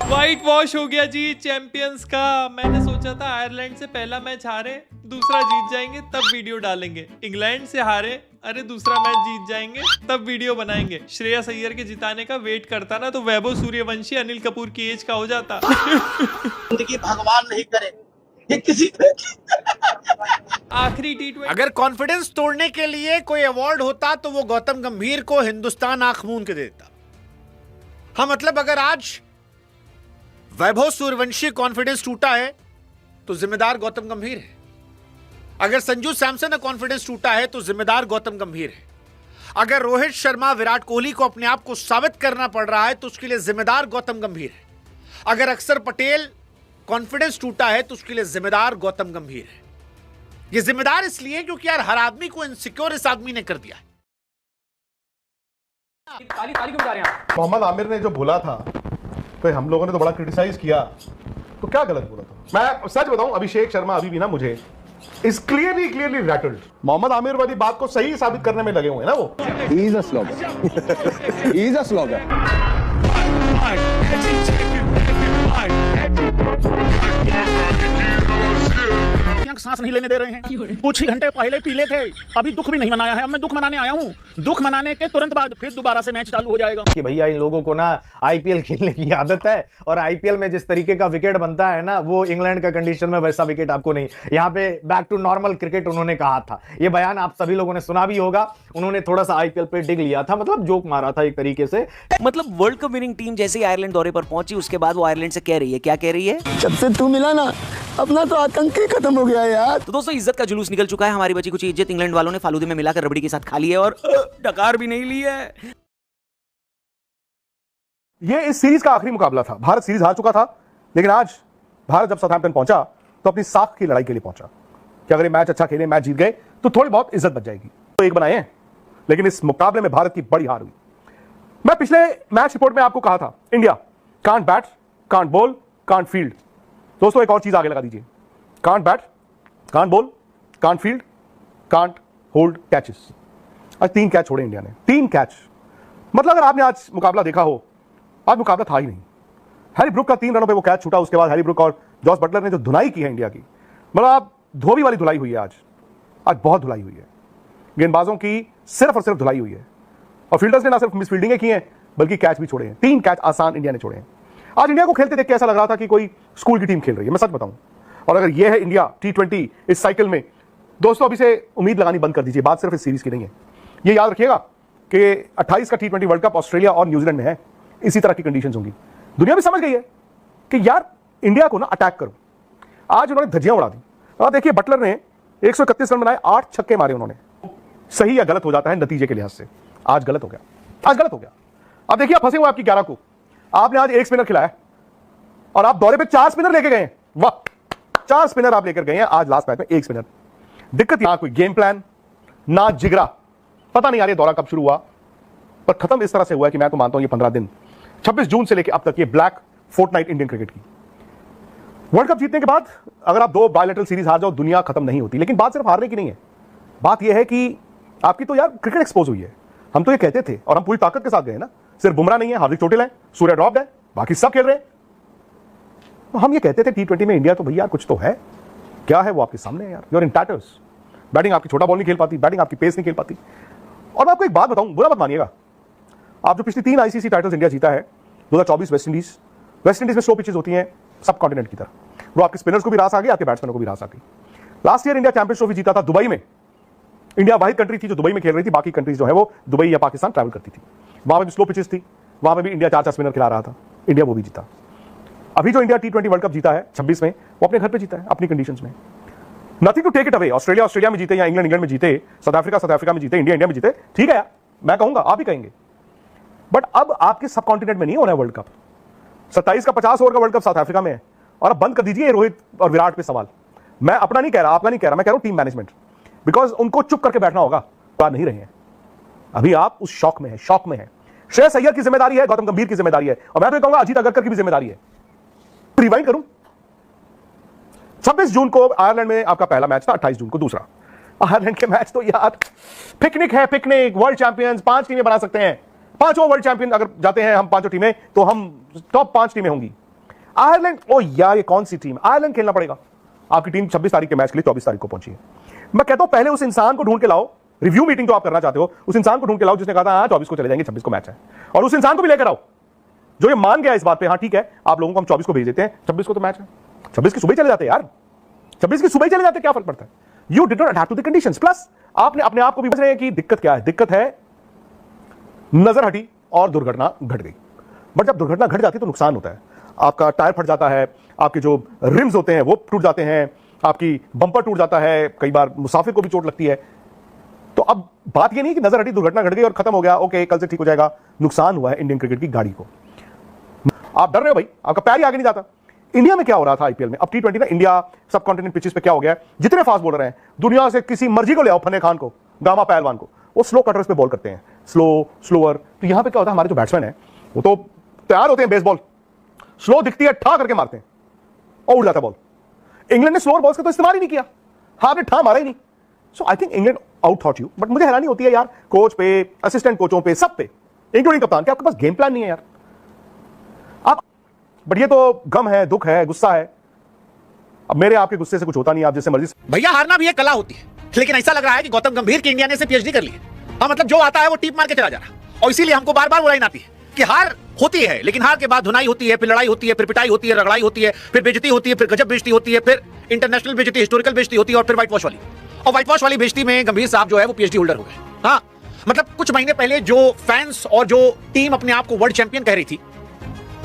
White wash हो गया जी champions का। मैंने सोचा था आयरलैंड से पहला मैच हारे, दूसरा जीत जाएंगे तब वीडियो डालेंगे। इंग्लैंड से हारे, अरे दूसरा मैच जीत जाएंगे तब वीडियो बनाएंगे। श्रेयस अय्यर के जिताने का वेट करता ना तो वैभव सूर्यवंशी अनिल कपूर की एज का हो जाता। जिंदगी भगवान नहीं करे ये किसी आखिरी T20 अगर कॉन्फिडेंस तोड़ने के लिए कोई अवार्ड होता तो वो गौतम गंभीर को हिंदुस्तान आंख मूंद के देता। हाँ, मतलब अगर आज वैभव सूर्यवंशी कॉन्फिडेंस टूटा है तो जिम्मेदार गौतम गंभीर है। अगर संजू सैमसन का कॉन्फिडेंस टूटा है तो जिम्मेदार गौतम गंभीर है। अगर रोहित शर्मा विराट कोहली को अपने आप को साबित करना पड़ रहा है तो उसके लिए जिम्मेदार गौतम गंभीर है। अगर अक्षर पटेल कॉन्फिडेंस टूटा है तो उसके लिए जिम्मेदार गौतम गंभीर है। ये जिम्मेदार इसलिए क्योंकि यार हर आदमी को इनसिक्योर इस आदमी ने कर दिया है। ताली ताली क्यों बजा रहे हैं आप? मोहम्मद आमिर ने जो बोला था तो हम लोगों ने तो बड़ा क्रिटिसाइज किया, तो क्या गलत बोला था? मैं सच बताऊं, अभिषेक शर्मा अभी भी ना मुझे is clearly rattled. Mohammad Aamir वाली बात को सही साबित करने में लगे हुए हैं ना वो। He is a slogger. He is a slogger. सांस नहीं लेने दे रहे हैं। कुछ ही घंटे पहले पीले थे, अभी दुख भी नहीं मनाया है। अब मैं दुख मनाने आया हूँ। दुख मनाने के तुरंत बाद फिर दोबारा से मैच चालू हो जाएगा। कि भैया इन लोगों को ना आईपीएल खेलने की आदत है और आईपीएल में जिस तरीके का विकेट बनता है ना वो इंग्लैंड का कंडीशन में वैसा विकेट आपको नहीं। यहाँ पे बैक टू नॉर्मल क्रिकेट उन्होंने कहा था। ये बयान आप सभी लोगों ने सुना भी होगा। उन्होंने थोड़ा सा आईपीएल पे डिग लिया था, मतलब जोक मारा था एक तरीके से। मतलब वर्ल्ड कप विनिंग टीम जैसे ही आयरलैंड दौरे पर पहुंची उसके बाद वो आयरलैंड से कह रही है, क्या कह रही है? जब से तू मिला ना अपना तो आतंक ही खत्म हो गया यार। तो दोस्तों इज्जत का जुलूस निकल चुका है। हमारी बची कुछ इज्जत इंग्लैंड वालों ने फालूदे में मिलाकर रबड़ी के साथ खा ली है और डकार भी नहीं ली है। ये इस सीरीज का आखिरी मुकाबला था। भारत सीरीज हार चुका था, लेकिन आज भारत जब साउथहैम्पटन पहुंचा तो अपनी साख की लड़ाई के लिए पहुंचा कि अगर ये मैच अच्छा खेले, मैच जीत गए तो थोड़ी बहुत इज्जत बच जाएगी। तो एक बनाए हैं, लेकिन इस मुकाबले में भारत की बड़ी हार हुई। मैं पिछले मैच रिपोर्ट में आपको कहा था India can't bat, can't ball, can't field. दोस्तों एक और चीज आगे लगा दीजिए, can't bat, can't ball, can't field, can't hold catches. आज 3 कैच छोड़े इंडिया ने, 3 कैच। मतलब अगर आपने आज मुकाबला देखा हो, आज मुकाबला था ही नहीं। हैरी ब्रुक का 3 रनों पे वो कैच छूटा, उसके बाद हैरी ब्रुक और जॉस बटलर ने जो धुलाई की है इंडिया की, मतलब आप धोबी वाली धुलाई हुई है आज बहुत धुलाई हुई है। गेंदबाजों की सिर्फ और सिर्फ धुलाई हुई है और फील्डर्स ने ना सिर्फ मिस फील्डिंग की है बल्कि कैच भी छोड़े हैं। 3 कैच आसान इंडिया ने छोड़े हैं। आज इंडिया को खेलते देख के ऐसा लग रहा था कि कोई स्कूल की टीम खेल रही है, मैं सच बताऊं। और अगर यह है इंडिया T20 इस साइकिल में, दोस्तों अभी से उम्मीद लगानी बंद कर दीजिए। बात सिर्फ इस सीरीज की नहीं है। ये याद रखिएगा कि 28 का T20 वर्ल्ड कप ऑस्ट्रेलिया और न्यूजीलैंड में है। इसी तरह की कंडीशंस होंगी। दुनिया भी समझ गई है कि यार इंडिया को ना अटैक करो। आज उन्होंने धज्जियां उड़ा दी। और देखिए बटलर ने 131 रन बनाए, 8 छक्के मारे उन्होंने। सही या गलत हो जाता है नतीजे के लिहाज से। आज गलत हो गया, आज गलत हो गया। अब देखिए आप फंसे हुए आपकी 11 को। आपने आज 1 स्पिनर खिलाया और आप दौरे पे 4 स्पिनर लेके गए। वाह, 4 स्पिनर आप लेकर गए हैं आज लास्ट मैच में, 1 स्पिनर। दिक्कत ना कोई गेम प्लान, ना जिगरा। पता नहीं यार ये दौरा कब शुरू हुआ, पर खत्म इस तरह से हुआ है कि मैं तो मानता हूं ये 15 दिन, 26 जून से लेकर अब तक ये ब्लैक फोर्टनाइट इंडियन क्रिकेट की। वर्ल्ड कप जीतने के बाद अगर आप 2 बायलैटरल सीरीज हार जाओ, दुनिया खत्म नहीं होती। लेकिन बात सिर्फ हारने की नहीं है, बात यह है कि आपकी तो यार क्रिकेट एक्सपोज हुई है। हम तो ये कहते थे और हम पूरी ताकत के साथ गए ना। सिर्फ बुमराह नहीं है, हार्दिक चोटिल है, सूर्य ड्रॉप्ड है, बाकी सब खेल रहे हैं। तो हम ये कहते थे T20 में इंडिया तो भैया कुछ तो है। क्या है वो आपके सामने है यार। You are in tatters. Batting आपकी छोटा बॉल नहीं खेल पाती, बैटिंग आपकी पेस नहीं खेल पाती। और मैं आपको एक बात बताऊं, बुरा मत मानिएगा, आप जो पिछली 3 ICC टाइटल्स इंडिया जीता है, 2024 वेस्ट इंडीज में स्लो पिचेस होती हैं सब कॉन्टिनेंट की तरह। वो आपके स्पिनर्स को भी रास आ गई, आपके बैट्समैनों को भी रास आ गई। Last year India champions trophy जीता था दुबई में। इंडिया वाहिद कंट्री थी जो दुबई में खेल रही थी, बाकी कंट्रीज जो है वो दुबई या पाकिस्तान ट्रैवल करती थी। वहां पे भी स्लो पिचेस थी, वहां पे भी इंडिया 4-4 स्पिनर खिला रहा था, इंडिया वो भी जीता। अभी जो इंडिया T20 वर्ल्ड कप जीता है 26 में, वो अपने घर पे जीता है, अपनी कंडीशंस में। Nothing to take it away. Australia में जीते या इंग्लैंड में जीते, साउथ अफ्रीका में जीते, इंडिया में जीते, ठीक है यार, मैं कहूंगा, आप भी कहेंगे। बट अब आपके सब कॉन्टिनेंट में नहीं हो रहा है वर्ल्ड कप। 27 का 50 ओवर का वर्ल्ड कप साउथ अफ्रीका में है। और अब बंद कर दीजिए रोहित और विराट पे सवाल। मैं अपना नहीं कह रहा, आपका नहीं कह रहा, मैं कह रहा हूं टीम मैनेजमेंट। बिकॉज उनको चुप करके बैठना होगा, बात नहीं रहे हैं अभी। आप उस शौक में है। श्रेयस अय्यर की जिम्मेदारी है, गौतम गंभीर की जिम्मेदारी है, और मैं तो कहूंगा अजीत अगरकर की भी जिम्मेदारी है। रिवाइंड करूं, 26 जून को आयरलैंड में आपका पहला मैच था, 28 जून को दूसरा। आयरलैंड के मैच तो यार पिकनिक है, पिकनिक। वर्ल्ड चैंपियंस 5 टीमें बना सकते हैं, 5 वर्ल्ड चैंपियन अगर जाते हैं हम 5 टीमें तो हम टॉप 5 टीमें होंगी। आयरलैंड, ओ यार ये कौन सी टीम, आयरलैंड खेलना पड़ेगा। आपकी टीम 26 तारीख के मैच के लिए 24 तारीख को पहुंची है। मैं कहता हूं पहले उस इंसान को ढूंढ के लाओ, रिव्यू मीटिंग तो आप करना चाहते हो, उस इंसान को ढूंढ के लाओ जिसने कहा था हाँ 24 को चले जाएंगे, 26 को मैच है, और उस इंसान को भी लेकर आओ जो ये मान गया इस बात पे, हाँ ठीक है आप लोगों को हम 24 को भेज देते हैं, 26 को तो मैच है। 26 की सुबह चले जाते यार, 26 की सुबह चले जाते, क्या फर्क पड़ता है। You did not adapt to the conditions. Plus आपने अपने आप को भी बता रहे हैं कि दिक्कत क्या है, दिक्कत है नजर हटी और दुर्घटना घट गई। बट जब दुर्घटना घट जाती है तो नुकसान होता है, आपका टायर फट जाता है, आपके जो रिम्स होते हैं वो टूट जाते हैं, आपकी बम्पर टूट जाता है, कई बार मुसाफिर को भी चोट लगती है। तो अब बात ये नहीं कि नजर हटी, दुर्घटना घट गई और खत्म हो गया, ओके कल से ठीक हो जाएगा। नुकसान हुआ है इंडियन क्रिकेट की गाड़ी को। आप डर रहे हो भाई, आपका पैर ही आगे नहीं जाता। इंडिया में क्या हो रहा था आईपीएल में, अब टी20 ना इंडिया सब कॉन्टिनेंट पिचेस पे क्या हो गया है, जितने फास्ट बॉलर हैं दुनिया से किसी मर्जी को ले आओ, फने खान को, गामा पहलवान को, वो स्लो कटर्स पे बॉल करते हैं, स्लोअर। तो यहां पे क्या होता है, हमारे जो बैट्समैन है वो तो तैयार होते हैं, बेसबॉल स्लो दिखती है ठा करके मारते हैं और उड़ जाता बॉल। इंग्लैंड ने स्लोअर बॉल्स का तो इस्तेमाल ही नहीं किया, हाँ आपने ठा मारा ही नहीं। So I think England out thought you. But मुझे हैरानी होती है यार, कोच पे, असिस्टेंट कोचों पे, सब पे, इंक्लूडिंग कप्तान, कि आपके पास गेम प्लान नहीं है यार आप। बट ये तो गम है, दुख है, गुस्सा है। अब मेरे आपके गुस्से से कुछ होता नहीं, आप जैसे मर्जी। भैया हारना भी एक कला होती है, लेकिन ऐसा लग रहा है कि गौतम गंभीर की इंडिया ने से पीएचडी कर ली है। हाँ मतलब जो आता है वो टीप मार के चला जा रहा है, और इसीलिए हमको बार बार बुराई आती है कि हार होती है, लेकिन हार के बाद धुनाई होती है, फिर लड़ाई होती है, फिर पिटाई होती है, रगड़ाई होती है, फिर बेइज्जती होती है, फिर गजब बेइज्जती होती है, फिर इंटरनेशनल बेइज्जती, हिस्टोरिकल बेइज्जती होती है, और फिर व्हाइट वॉश वाली। और व्हाइट वॉश वाली बेइज्जती में गंभीर साहब जो है वो पीएचडी होल्डर हो गए। हाँ मतलब कुछ महीने पहले जो फैंस और जो टीम अपने आप को वर्ल्ड चैंपियन कह रही थी,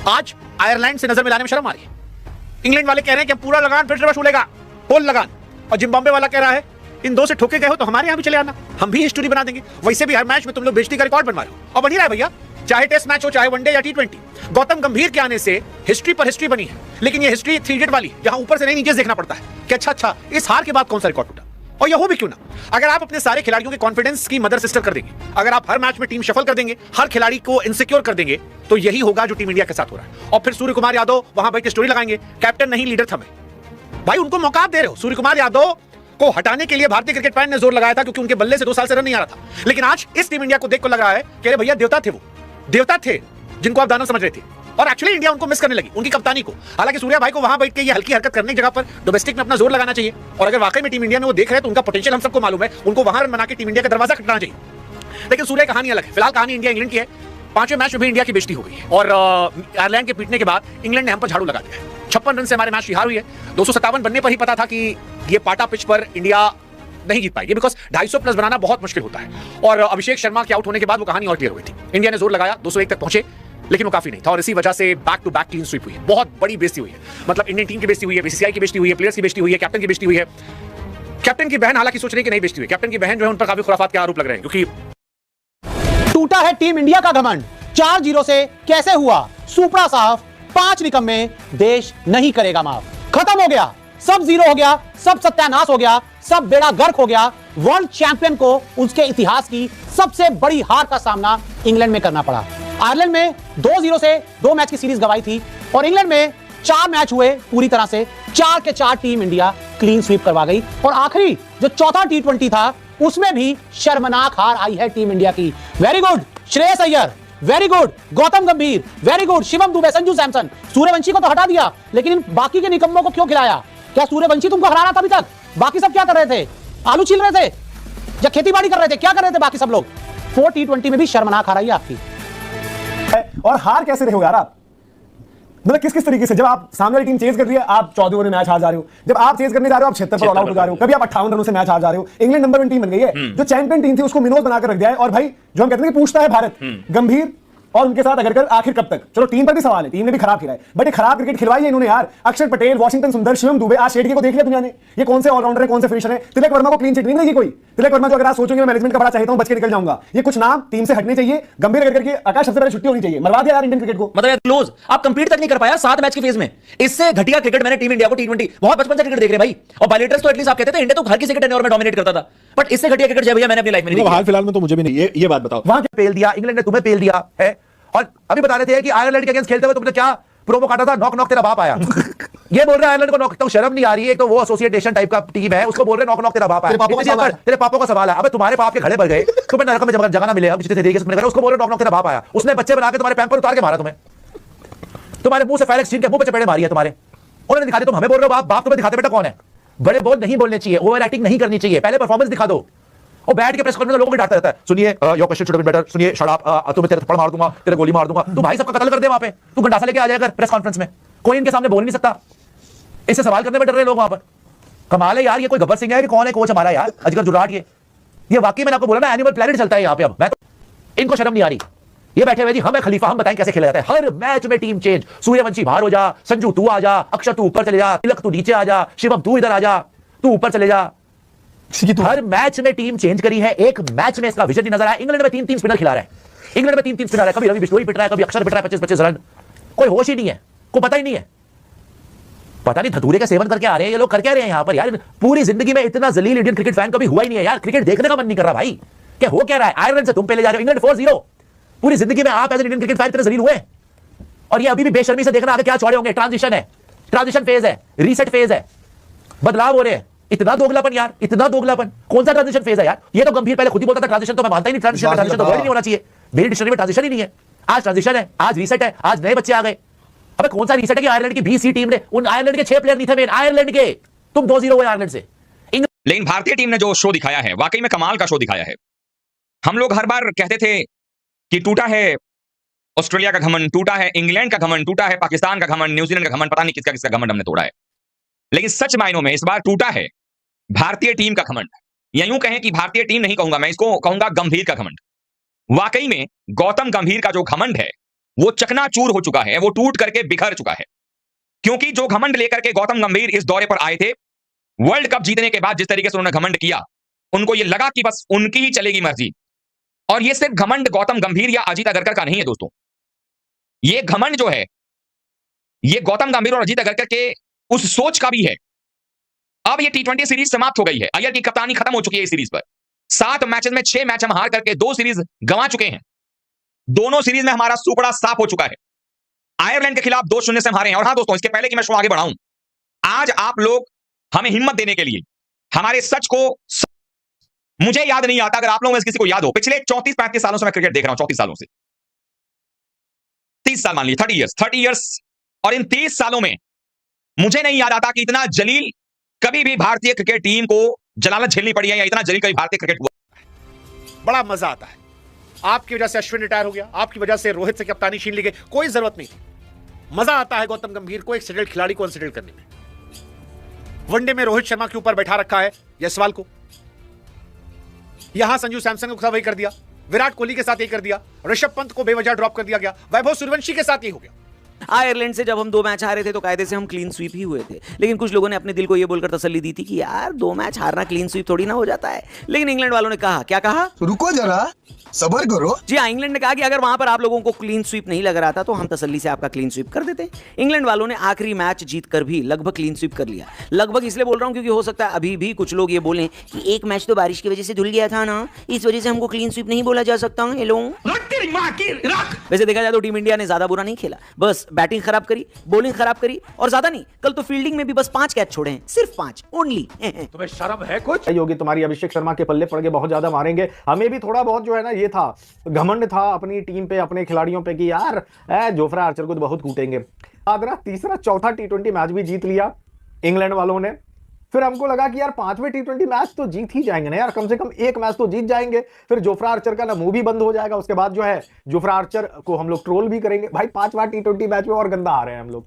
आज आयरलैंड से नजर मिलाने में शर्म आ रही है। इंग्लैंड वाले कह रहे हैं कि पूरा लगान फिर से वसूलेगा, फुल लगान, और जिम्बाब्वे वाला कह रहा है इन दो से ठोके गए हो तो हमारे यहां भी चले आना, हम भी हिस्ट्री बना देंगे। वैसे भी हर मैच में तुम लोग बेइज्जती का रिकॉर्ड बनवा रहे हो, और बन ही रहा है भैया, चाहे टेस्ट मैच हो, चाहे वनडे या टी20। गौतम गंभीर के आने से हिस्ट्री पर हिस्ट्री बनी है, लेकिन ये हिस्ट्री 3 इडियट वाली, जहां ऊपर से नहीं नीचे देखना पड़ता है कि अच्छा इस हार के बाद कौन सा रिकॉर्ड टूटा। और यह हो भी क्यों ना, अगर आप अपने सारे खिलाड़ियों के कॉन्फिडेंस की मदर सिस्टर कर देंगे, अगर आप हर मैच में टीम शफल कर देंगे, हर खिलाड़ी को इनसिक्योर कर देंगे, तो यही होगा जो टीम इंडिया के साथ हो रहा है। और फिर सूर्य कुमार यादव वहां बैठ के स्टोरी लगाएंगे, कैप्टन नहीं लीडर था मैं। भाई उनको मौका दे रहे हो। सूर्य कुमार यादव को हटाने के लिए भारतीय क्रिकेट फैन ने जोर लगाया था, क्योंकि उनके बल्ले से 2 साल से रन नहीं आ रहा था। लेकिन आज इस टीम इंडिया को देख को लग रहा है कि अरे भैया देवता थे, वो देवता थे जिनको आप दानव समझ रहे थे, और एक्चुअली इंडिया उनको मिस करने लगी, उनकी कप्तानी को। हालांकि सूर्या भाई को वहां बैठ के ये हल्की हरकत करने की जगह पर डोमेस्टिक में अपना जोर लगाना चाहिए, और अगर वाकई में टीम इंडिया में वो देख रहे हैं तो उनका पोटेंशियल हम सबको मालूम है, उनको वहां रन बना के टीम इंडिया का दरवाजा खटकाना चाहिए। लेकिन सूर्या कहानी अलग है। फिलहाल कहानी इंडिया इंग्लैंड की है। 5वें मैच में भी इंडिया की बेइज्जती हो गई है, और आयरलैंड के पीटने के बाद इंग्लैंड ने हम पर झाड़ू लगा दिया है। 56 रन से हमारे मैच की हार हुई है। 257 बनने पर ही पता था कि ये पाटा पिच पर इंडिया नहीं जीत पाएगी, बिकॉज 250 प्लस बनाना बहुत मुश्किल होता है। और अभिषेक शर्मा के आउट होने के बाद वो कहानी और क्लियर हुई थी। इंडिया ने जोर लगाया, 201 तक पहुंचे, लेकिन वो काफी नहीं था, और इसी वजह से back to back clean sweep हुई है। बहुत बड़ी बेइज्जती हुई है, मतलब इंडियन टीम की बेइज्जती हुई है, बीसीसीआई की बेइज्जती हुई है, प्लेयर्स की बेइज्जती हुई है, कैप्टन की बेइज्जती हुई है। कैप्टन की बहन हालांकि सोच रही है कि नहीं बेइज्जती हुई, कैप्टन की बहन जो है उन पर काफी खुराफात के आरोप लग रहे हैं, क्योंकि टूटा है टीम इंडिया का घमंड। 4-0 से कैसे हुआ, सुपड़ा साहब 5 निकम्मे, देश नहीं करेगा माफ। खत्म हो गया, सब जीरो हो गया, सब सत्यानाश हो गया, सब बेड़ा गर्क हो गया। वर्ल्ड चैंपियन को उसके इतिहास की सबसे बड़ी हार का सामना इंग्लैंड में करना पड़ा। आयरलैंड में 2-0 से 2 मैच की सीरीज गंवाई थी, और इंग्लैंड में 4 मैच हुए पूरी तरह से, 4 के 4 टीम इंडिया क्लीन स्वीप करवा गई। और आखिरी जो चौथा टी20 था उसमें भी शर्मनाक हार आई है टीम इंडिया की। Very good Shreyas Iyer, very good Gautam गंभीर, वेरी गुड शिवम दुबे, संजू सैमसन। सूर्यवंशी को तो हटा दिया, लेकिन इन बाकी के निकम्मों को क्यों खिलाया? क्या सूर्यवंशी तुमको हरा रहा था अभी तक? बाकी सब क्या कर रहे थे? आलू छील रहे थे या खेती बाड़ी कर रहे थे? क्या कर रहे थे बाकी सब लोग? 4 टी20 में भी शर्मनाक हार आई आपकी। और हार कैसे रहे हो यार आप? मतलब किस किस तरीके से? जब आप सामने वाली टीम चेज कर रही है, आप 14 ओवर में मैच हार जा रहे हो। जब आप चेज करने जा रहे हो, आप 76 पर ऑल आउट हो जा रहे हो। कभी आप 58 रनों से मैच हार जा रहे हो। इंग्लैंड नंबर 1 टीम बन गई है, जो चैंपियन टीम थी उसको मिनोज बनाकर रख दिया है। और भाई जो हम कहते हैं कि पूछता है भारत, गंभीर और उनके साथ अगर कर आखिर कब तक? चलो टीम पर भी सवाल है, टीम ने भी खराब खेला है, बट ये खराब क्रिकेट खिलवाई है इन्होंने यार। अक्षर पटेल, वॉशिंगटन सुंदर, शिवम दुबे, आज शेट्टी को देख लिया दुनिया ने, ये कौन से ऑलराउंडर है, कौन से फिनिशर है। तिलक वर्मा को क्लीन चिट नहीं मिलेगी कोई। तिलक वर्मा जो अगर आप सोचोगे मैं मैनेजमेंट का बड़ा चाहता हूं, बच के निकल जाऊंगा, ये कुछ नाम टीम से हटने चाहिए। गंभीर करके आकाश सबसे पहले छुट्टी होनी चाहिए। मरवा दिया यार इंडियन क्रिकेट को। मतलब क्लोज आप कंप्लीट तक नहीं कर पाया 7 मैच के फेज में। इससे घटिया क्रिकेट मैंने टीम इंडिया को टी20 बहुत बचपन से क्रिकेट देख रहे भाई। और बायलेटर्स तो एटलीस्ट आप कहते थे इंडिया तो हर किसी के टेन्योर में डोमिनेट करता था, बट इससे घटिया क्रिकेट जय भैया मैंने अपनी लाइफ में नहीं देखी। हाल फिलहाल में तो मुझे भी नहीं। ये बात बताओ, वहां क्या पेल दिया इंग्लैंड ने, तुम्हें पेल दिया है। और अभी बता रहे थे कि आयरलैंड के अगेंस्ट खेलते हुए तुमने क्या प्रोमो काटा था, नॉक नॉक तेरा बाप आया। ये बोल रहा है आयरलैंड को नॉक, तो शर्म नहीं आ रही है? तो वो एसोसिएशन टाइप का टीम है, उसको बोल रहे नॉक नॉक तेरा बाप आया। तेरे पापों का सवाल है। अबे तुम्हारे पाप के घड़े भर गए, तुम्हें नरक में जगह ना मिलेगा किसी तरीके से। उसको बोल रहे नॉक नॉक तेरा बाप आया। उसने बच्चे बना के तुम्हारे पैंपर उतार के मारा, तुम्हारे मुंह से फायर एक्सचेंज के मुंह पे चपेड़े मारी है तुम्हारे। उन्होंने दिखा दिया, तुम हमें बोल रहे हो बाप, बाप तुम्हें दिखाते बेटा कौन है। बड़े बोल नहीं बोलने चाहिए, ओवर एक्टिंग नहीं करनी चाहिए, पहले परफॉर्मेंस दिखा दो। और बैठ के प्रेस कॉन्फ्रेंस में लोगों को डांटता रहता है, सुनिए your question should have been better, सुनिए शट अप, तुम्हें तेरे थप्पड़ मार दूंगा, तेरे गोली मार दूंगा। तू भाई सबका कत्ल कर दे वहां पे, तू गंडासा लेके आ जाएगा प्रेस कॉन्फ्रेंस में, कोई इनके सामने बोल नहीं सकता। इससे सवाल करने में डर रहे लोग वहां पर। कमाल है यार, ये कोई गब्बर सिंह है कि कौन है कोच हमारा यार, अजगर जुराट। ये वाकई मैंने आपको बोला ना, एनिमल प्लैनेट चलता है यहाँ पे। अब मैं तो, इनको शर्म नहीं आ रही। ये बैठे हुए जी हमें खलीफा, हम बताएं कैसे खेला जाता है। हर मैच में टीम चेंज, सूर्यवंशी बाहर हो जा, संजू तू आ जा, अक्षर तू ऊपर चले जा, तिलक तू नीचे आ जा, शिवम तू इधर आ जा, तू ऊपर चले जा। हर मैच में टीम चेंज करी है, एक मैच में इसका विजन नहीं नजर आया। इंग्लैंड में 3-3 स्पिनर खिला रहा है, इंग्लैंड में 3-3 स्पिनर है, कभी रवि बिश्नोई पिट रहा है, कभी अक्षर पिट रहा है 25-25 रन। कोई होश ही नहीं है, कोई पता ही नहीं है। पता नहीं धतूरे का सेवन करके आ रहे हैं ये लोग, कर क्या रहे हैं यहाँ पर यार। पूरी जिंदगी में इतना जलील इंडियन क्रिकेट फैन कभी हुआ ही नहीं है यार। क्रिकेट देखने का मन नहीं कर रहा भाई, क्या हो क्या रहा है। आयरलैंड से तुम पहले जा रहे हो, इंग्लैंड 4-0। पूरी जिंदगी में आप एज इंडियन क्रिकेट फैन इतने जलील हुए, और ये अभी भी बेशर्मी से देखना आगे क्या चौड़े होंगे। ट्रांजिशन है, ट्रांजिशन फेज है, रीसेट फेज है, बदलाव हो रहे हैं। इतना दोगलापन यार, इतना दोगलापन। कौन सा ट्रांजिशन फेज है यार? ये तो गंभीर पहले खुद ही बोलता था ट्रांजिशन, तो मैं मानता ही नहीं ट्रांजिशन तो वर्ड नहीं होना चाहिए। मेरी डिक्शनरी में ट्रांजिशन ही नहीं है। आज ट्रांजिशन है, आज रीसेट है, आज नए बच्चे आ गए। अबे कौन सा रीसेट है कि आयरलैंड की बीसी टीम ने, उन आयरलैंड के 6 प्लेयर नहीं थे मेन, आयरलैंड के तुम 2-0 हुए आयरलैंड से। लेकिन भारतीय टीम ने जो शो दिखाया है, वाकई में कमाल का शो दिखाया है। हम लोग हर बार कहते थे कि टूटा है ऑस्ट्रेलिया का घमंड, टूटा है इंग्लैंड का घमंड, टूटा है पाकिस्तान का घमंड, न्यूजीलैंड का घमंड, पता नहीं किसका किसका घमंड हमने तोड़ा है। लेकिन सच मायनों में इस बार टूटा है भारतीय टीम का घमंड, या यूं कहें कि भारतीय टीम नहीं कहूंगा मैं, इसको कहूंगा गंभीर का घमंड। वाकई में गौतम गंभीर का जो घमंड है वो चकनाचूर हो चुका है, वो टूट करके बिखर चुका है। क्योंकि जो घमंड लेकर के गौतम गंभीर इस दौरे पर आए थे, वर्ल्ड कप जीतने के बाद जिस तरीके से उन्होंने घमंड किया, उनको ये लगा कि बस उनकी ही चलेगी मर्जी। और ये सिर्फ घमंड गौतम गंभीर या अजीत अगरकर का नहीं है दोस्तों, ये घमंड जो है ये गौतम गंभीर और अजीत अगरकर के उस सोच का भी है। अब ये T20 सीरीज समाप्त हो गई है, अय्यर की कप्तानी खत्म हो चुकी है इस सीरीज पर। 7 मैचेस में 6 मैच हम हार करके 2 सीरीज गंवा चुके हैं। दोनों सीरीज में हमारा सुपड़ा साफ हो चुका है। आयरलैंड के खिलाफ 2-0 से हम हारे हैं। और हां दोस्तों, इसके पहले कि मैं शो आगे बढ़ाऊं, आज आप लोग हमें हिम्मत देने के लिए हमारे सच को, मुझे याद नहीं आता, अगर आप लोगों में किसी को याद हो, पिछले 34-35 सालों से मैं क्रिकेट देख रहा हूं, 34 सालों से, 30 साल मान लीजिए, 30 इयर्स, और इन 30 सालों में मुझे नहीं याद आता कि इतना जलील कभी भी भारतीय क्रिकेट टीम को जलालत झेलनी पड़ी है, या इतना जलील कभी भारतीय क्रिकेट हुआ। बड़ा मजा आता है। आपकी वजह से अश्विन रिटायर हो गया, आपकी वजह से रोहित से कप्तानी छीन ली गई, कोई जरूरत नहीं थी। मजा आता है गौतम गंभीर को एक सेटल्ड खिलाड़ी को अनसेटल करने में। वनडे में रोहित शर्मा के ऊपर बैठा रखा है यशवाल को, यहां संजू सैमसन को वही कर दिया, विराट कोहली के साथ यही कर दिया, ऋषभ पंत को बेवजह ड्रॉप कर दिया गया, वैभव सूर्यवंशी के साथ यही हो गया। आयरलैंड से जब हम 2 मैच हारे थे तो कायदे से हम क्लीन स्वीप ही हुए थे, लेकिन कुछ लोगों ने अपने दिल को यह बोलकर तसल्ली दी थी कि यार 2 मैच हारना क्लीन स्वीप थोड़ी ना हो जाता है। लेकिन इंग्लैंड वालों ने कहा, क्या कहा? रुको जरा, सबर करो। जी हाँ, इंग्लैंड ने कहा कि अगर वहां पर आप लोगों को क्लीन स्वीप नहीं लग रहा था तो हम तसल्ली से आपका क्लीन स्वीप कर देते। इंग्लैंड वालों ने आखिरी मैच जीतकर भी लगभग क्लीन स्वीप कर लिया। लगभग इसलिए बोल रहा हूं क्योंकि हो सकता है अभी भी कुछ लोग ये बोलें कि एक मैच तो बारिश की वजह से धुल गया था ना, इस वजह से हमको क्लीन स्वीप नहीं बोला जा सकता। हेलो, वैसे देखा जाए तो टीम इंडिया ने ज्यादा बुरा नहीं खेला, बस बैटिंग खराब करी, बॉलिंग खराब करी, और ज्यादा नहीं, कल तो फील्डिंग में भी बस 5 कैच छोड़े हैं, सिर्फ 5 ओनली। तुम्हें शर्म है कुछ? योगी तुम्हारी अभिषेक शर्मा के पल्ले पड़ के बहुत ज्यादा मारेंगे। हमें भी थोड़ा बहुत जो है ना ये था, घमंड था अपनी टीम पे, अपने खिलाड़ियों पे कि यार जोफ्रा आर्चर को तो बहुत कूटेंगे। आगरा तीसरा चौथा T20 मैच भी जीत लिया इंग्लैंड वालों ने। फिर हमको लगा कि यार 5वें T20 मैच तो जीत ही जाएंगे ना यार, कम से कम एक मैच तो जीत जाएंगे। फिर जोफ्रा आर्चर का ना मुंह भी बंद हो जाएगा, उसके बाद जो है जोफ्रा आर्चर को हम लोग ट्रोल भी करेंगे। भाई 5वां T20 मैच में और गंदा आ रहे हैं हम लोग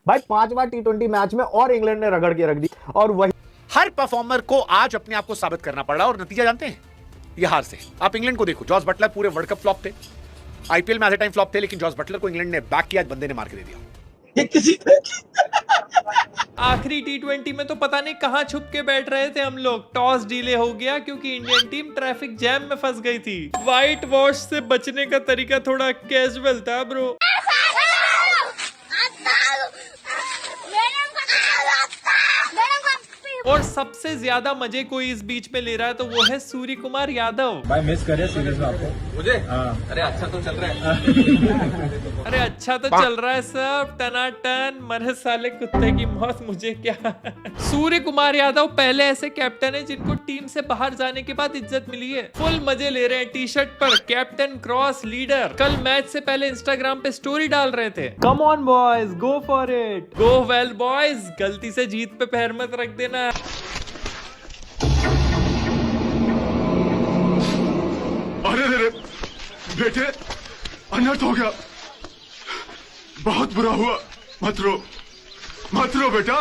भाई, 5वां T20 मैच में और इंग्लैंड ने रगड़ के रख दी। और वही हर परफॉर्मर को आज अपने आप को साबित करना पड़ रहा है, और नतीजा जानते हैं ये हार से। आप इंग्लैंड को देखो, जॉस बटलर पूरे वर्ल्ड कप फ्लॉप थे, आईपीएल में एट टाइम फ्लॉप थे, लेकिन जॉस बटलर को इंग्लैंड ने बैक किया, बंदे ने मार के दे दिया। आखिरी T20 में तो पता नहीं कहां छुप के बैठ रहे थे हम लोग। टॉस डिले हो गया क्योंकि इंडियन टीम ट्रैफिक जैम में फंस गई थी। व्हाइट वॉश से बचने का तरीका थोड़ा कैजुअल था ब्रो। और सबसे ज्यादा मजे कोई इस बीच में ले रहा है तो वो है सूर्य कुमार यादव। भाई मिस करे सीरीज में आपको मुझे। अरे अच्छा तो चल रहा है। अरे अच्छा तो चल रहा है सब टनाटन, मरे साले कुत्ते की मौत मुझे क्या। सूर्य कुमार यादव पहले ऐसे कैप्टन है जिनको टीम से बाहर जाने के बाद इज्जत मिली है। फुल मजे ले रहे हैं, टी शर्ट पर कैप्टन क्रॉस लीडर। कल मैच से पहले इंस्टाग्राम पे स्टोरी डाल रहे थे, come on boys go for it, go well boys, गलती से जीत पे पैर मत रख देना। अरे बेटे अनर्थ हो गया, बहुत बुरा हुआ, मत रो बेटा।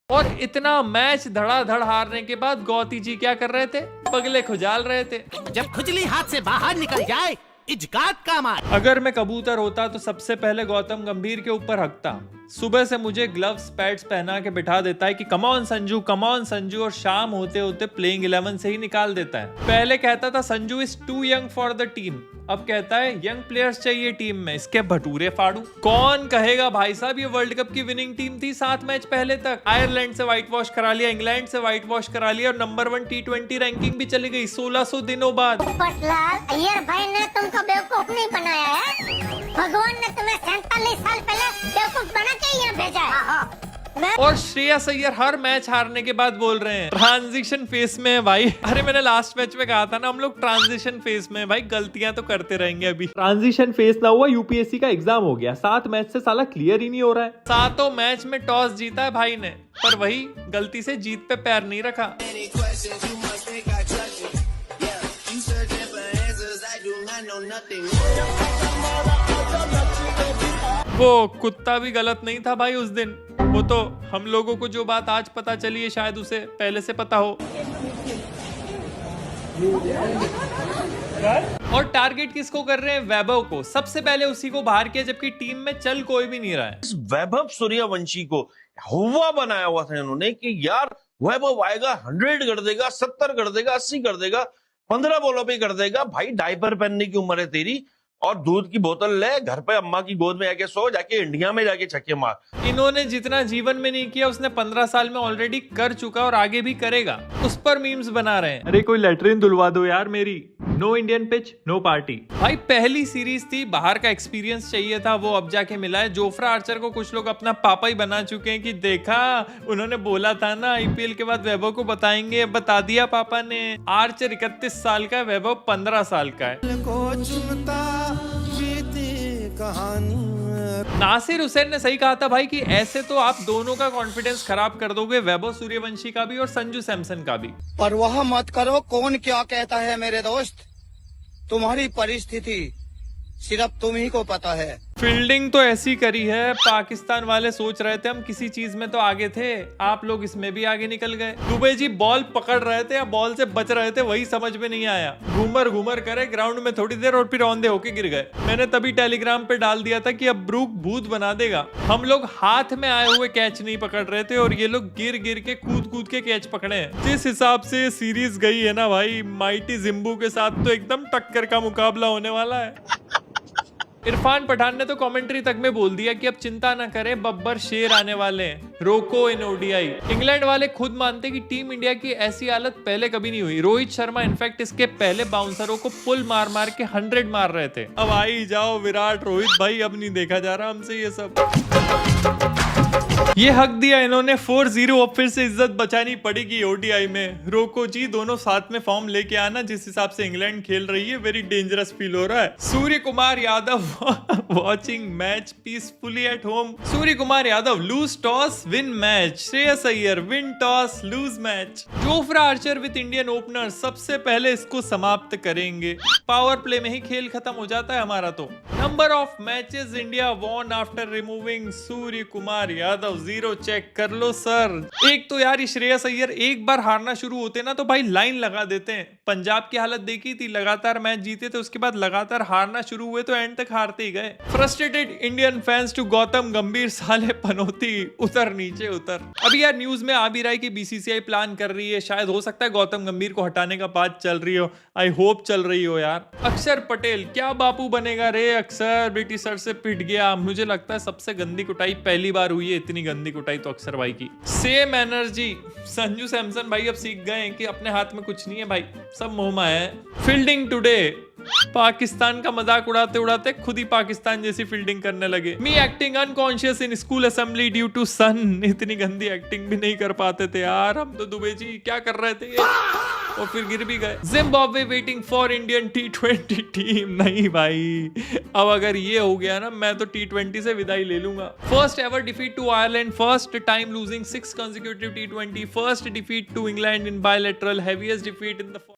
और इतना मैच धड़ाधड़ हारने के बाद गौती जी क्या कर रहे थे, पगले खुजाल रहे थे। जब खुजली हाथ से बाहर निकल जाए इजगात का मार। अगर मैं कबूतर होता तो सबसे पहले गौतम गंभीर के ऊपर हकता। सुबह से मुझे ग्लव्स पैड्स पहना के बिठा देता है कि कम ऑन संजू, और शाम होते होते प्लेइंग 11 से ही निकाल देता है। पहले कहता था Sanju is too young for the team, अब कहता है यंग प्लेयर्स चाहिए टीम में, इसके भटूरे फाड़ू। कौन कहेगा भाई साहब ये वर्ल्ड कप की विनिंग टीम थी 7 मैच पहले तक। आयरलैंड से व्हाइट वॉश करा लिया, इंग्लैंड से व्हाइट वॉश करा लिया और नंबर 1 T20 रैंकिंग भी चली गई 1600 दिनों बाद। अय्यर भाई ने तुमको बेवकूफ नहीं बनाया है, भगवान ने तुम्हें 47 साल पहले बेवकूफ बना के यहाँ भेजा है। और श्रेयस अय्यर हर मैच हारने के बाद बोल रहे हैं ट्रांजिशन फेस में है भाई। अरे मैंने लास्ट मैच में कहा था ना हम लोग ट्रांजिशन फेस में है भाई, गलतियां तो करते रहेंगे। अभी ट्रांजिशन फेस ना हुआ, यूपीएससी का एग्जाम हो गया, 7 मैच से साला क्लियर ही नहीं हो रहा है। 7 मैच में टॉस जीता है भाई ने, पर वही गलती से जीत पे पैर नहीं रखा। वो कुत्ता भी गलत नहीं था भाई उस दिन, वो तो हम लोगों को जो बात आज पता चली है शायद उसे पहले से पता हो। और टारगेट किसको कर रहे हैं, वैभव को। सबसे पहले उसी को बाहर किया जबकि टीम में चल कोई भी नहीं रहा है। इस वैभव सूर्यवंशी को हुआ बनाया हुआ था इन्होंने कि यार वैभव आएगा 100 कर देगा, 70 कर देगा, 80 कर देगा, 15 बॉलों पे कर देगा। भाई डायपर पहनने की उम्र है तेरी, और दूध की बोतल ले, घर पे अम्मा की गोद में जाके सो, जाके इंडिया में जाके छक्के मार। इन्होंने जितना जीवन में नहीं किया उसने 15 साल में ऑलरेडी कर चुका और आगे भी करेगा। उस पर मीम्स बना रहे हैं, अरे कोई लेटरिन धुलवा दो यार मेरी, no Indian pitch no party. भाई पहली सीरीज थी, बाहर का एक्सपीरियंस चाहिए था, वो अब जाके मिला है। जोफ्रा आर्चर को कुछ लोग अपना पापा ही बना चुके हैं कि देखा उन्होंने बोला था ना आईपीएल के बाद वैभव को बताएंगे, बता दिया पापा ने। आर्चर 31 साल का है, वैभव 15 साल का है। नासिर हुसैन ने सही कहा था भाई कि ऐसे तो आप दोनों का कॉन्फिडेंस खराब कर दोगे, वैभव सूर्यवंशी का भी और संजू सैमसन का भी। परवाह मत करो कौन क्या कहता है मेरे दोस्त, तुम्हारी परिस्थिति सिर्फ तुम ही को पता है। फील्डिंग तो ऐसी करी है, पाकिस्तान वाले सोच रहे थे हम किसी चीज में तो आगे थे, आप लोग इसमें भी आगे निकल गए। दुबे जी बॉल पकड़ रहे थे या बॉल से बच रहे थे वही समझ में नहीं आया। घूमर करे ग्राउंड में थोड़ी देर और फिर औंधे होके गिर गए। मैंने तभी टेलीग्राम पे डाल दिया था कि अब ब्रूक भूत बना देगा। हम लोग हाथ में आए हुए कैच नहीं पकड़ रहे थे और ये लोग गिर के कूद के कैच पकड़े हैं। जिस हिसाब से सीरीज गई है ना भाई, माइटी जिम्बू के साथ तो एकदम टक्कर का मुकाबला होने वाला है। इरफान पठान ने तो कमेंट्री तक में बोल दिया कि अब चिंता न करें, बब्बर शेर आने वाले हैं, रोको इन ओडीआई। इंग्लैंड वाले खुद मानते कि टीम इंडिया की ऐसी हालत पहले कभी नहीं हुई। रोहित शर्मा इनफैक्ट इसके पहले बाउंसरों को पुल मार के 100 मार रहे थे। अब आई जाओ विराट रोहित भाई, अब नहीं देखा जा रहा हमसे ये सब। ये हक दिया इन्होंने 4-0, अब फिर से इज्जत बचानी पड़ेगी ओडीआई में। रोको जी दोनों साथ में फॉर्म लेके आना, जिस हिसाब से इंग्लैंड खेल रही है वेरी डेंजरस फील हो रहा है। Surya Kumar Yadav watching match peacefully at home. Surya Kumar Yadav lose toss win match, Shreyas Iyer win toss lose match. Jofra Archer with Indian opener सबसे पहले इसको समाप्त करेंगे। पावर प्ले में ही खेल खत्म हो जाता है हमारा। तो number of matches India won after removing Surya Kumar Yadav 0 check कर लो सर। एक तो यार श्रेयस अय्यर एक बार हारना शुरू होते ना तो भाई लाइन लगा देते हैं। पंजाब की हालत देखी थी, लगातार मैच जीते थे, उसके बाद लगातार हारना शुरू हुए तो एंड तक हारते ही गए। Frustrated Indian fans to Gautam Gambhir, साले पनौती उतर नीचे उतर। अभी यार न्यूज में आ भी रहा है कि बीसीसीआई प्लान कर रही है, शायद हो सकता है गौतम गंभीर को हटाने का बात चल रही हो। आई होप चल रही हो यार। अक्षर पटेल क्या बापू बनेगा रे, अक्षर बेटी सर से पिट गया। मुझे लगता है सबसे गंदी कुटाई पहली बार हुई है इतनी गंदी कुटाई तो अक्सर भाई की। सेम एनर्जी संजू सैमसन भाई अब सीख गए हैं कि अपने हाथ में कुछ नहीं है भाई, सब मोह माया है। फील्डिंग टुडे, पाकिस्तान का मजाक उड़ाते उड़ाते खुद ही पाकिस्तान जैसी फील्डिंग करने लगे। Me acting unconscious in school assembly due to sun. इतनी गंदी एक्टिंग भी नहीं कर पाते थे यार हम तो। दुबे जी क्या कर रहे थे ये, और फिर गिर भी गए। Zimbabwe waiting for Indian T20 team. नहीं भाई, अब अगर ये हो गया ना मैं तो T20 से विदाई ले लूंगा। First ever defeat to Ireland, first time losing 6 consecutive T20, first defeat to England in bilateral, heaviest defeat in the